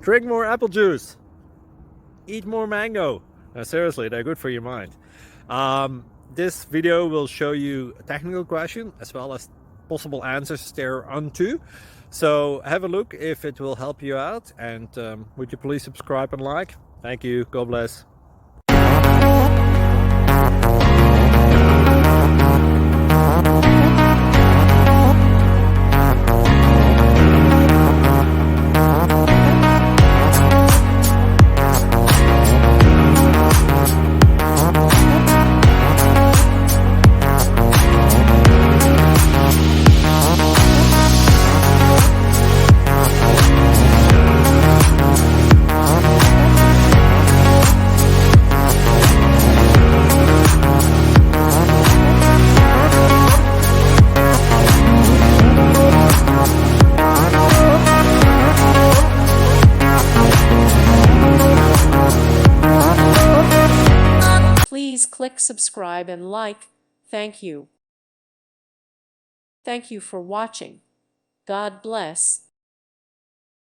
Drink more apple juice. Eat more mango. Seriously, they're good for your mind. This video will show you a technical question as well as possible answers thereunto. So have a look if it will help you out, and would you please subscribe and like? Thank you. God bless. Please click subscribe and like. Thank you. Thank you for watching. God bless.